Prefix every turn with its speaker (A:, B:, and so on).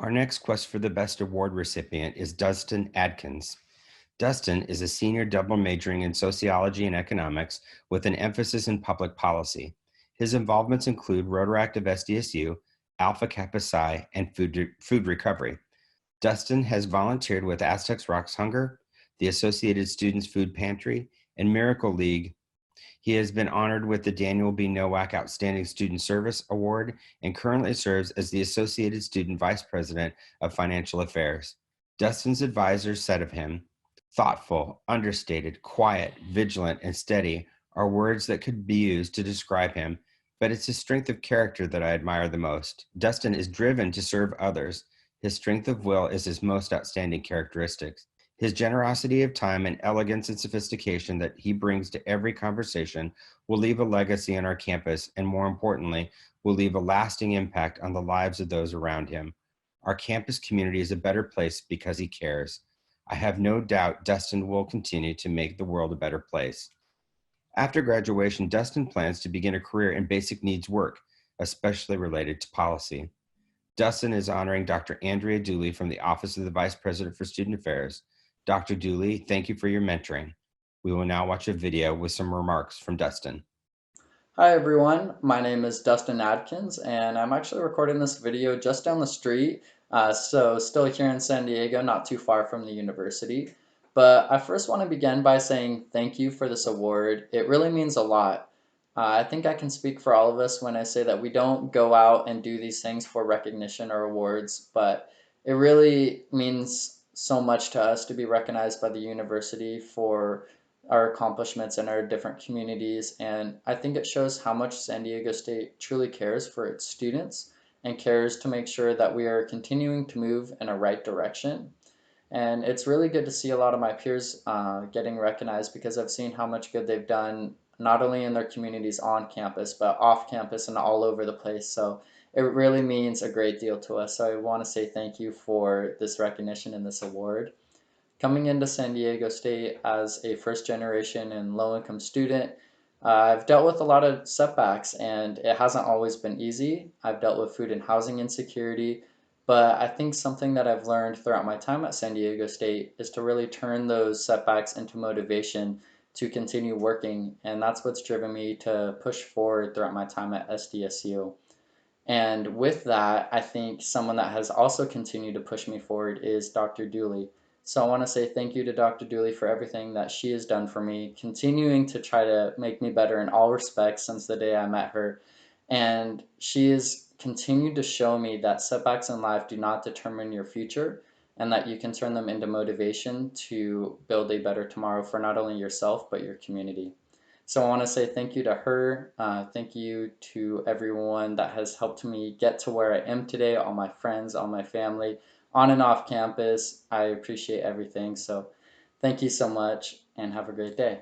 A: Our next Quest for the Best award recipient is Dustin Adkins. Dustin is a senior double majoring in sociology and economics with an emphasis in public policy. His involvements include Rotaract of SDSU, Alpha Kappa Psi, and food recovery. Dustin has volunteered with Aztecs Rocks Hunger, the Associated Students Food Pantry, and Miracle League. He has been honored with the Daniel B. Nowak Outstanding Student Service Award and currently serves as the Associated Student Vice President of Financial Affairs. Dustin's advisors said of him, thoughtful, understated, quiet, vigilant, and steady are words that could be used to describe him, but it's his strength of character that I admire the most. Dustin is driven to serve others. His strength of will is his most outstanding characteristic. His generosity of time and elegance and sophistication that he brings to every conversation will leave a legacy on our campus and, more importantly, will leave a lasting impact on the lives of those around him. Our campus community is a better place because he cares. I have no doubt Dustin will continue to make the world a better place. After graduation, Dustin plans to begin a career in basic needs work, especially related to policy. Dustin is honoring Dr. Andrea Dooley from the Office of the Vice President for Student Affairs. Dr. Dooley, thank you for your mentoring. We will now watch a video with some remarks from Dustin.
B: Hi everyone, my name is Dustin Adkins and I'm actually recording this video just down the street, so still here in San Diego, not too far from the university. But I first want to begin by saying thank you for this award. It really means a lot. I think I can speak for all of us when I say that we don't go out and do these things for recognition or awards, but it really means so much to us to be recognized by the university for our accomplishments in our different communities. And I think it shows how much San Diego State truly cares for its students and cares to make sure that we are continuing to move in a right direction. And it's really good to see a lot of my peers getting recognized because I've seen how much good they've done, not only in their communities on campus, but off campus and all over the place. So it really means a great deal to us. So I want to say thank you for this recognition and this award. Coming into San Diego State as a first generation and low income student, I've dealt with a lot of setbacks and it hasn't always been easy. I've dealt with food and housing insecurity, but I think something that I've learned throughout my time at San Diego State is to really turn those setbacks into motivation to continue working. And that's what's driven me to push forward throughout my time at SDSU. And with that, I think someone that has also continued to push me forward is Dr. Dooley. So I want to say thank you to Dr. Dooley for everything that she has done for me, continuing to try to make me better in all respects since the day I met her. And she has continued to show me that setbacks in life do not determine your future and that you can turn them into motivation to build a better tomorrow for not only yourself, but your community. So I want to say thank you to her. Thank you to everyone that has helped me get to where I am today, all my friends, all my family, on and off campus. I appreciate everything. So thank you so much and have a great day.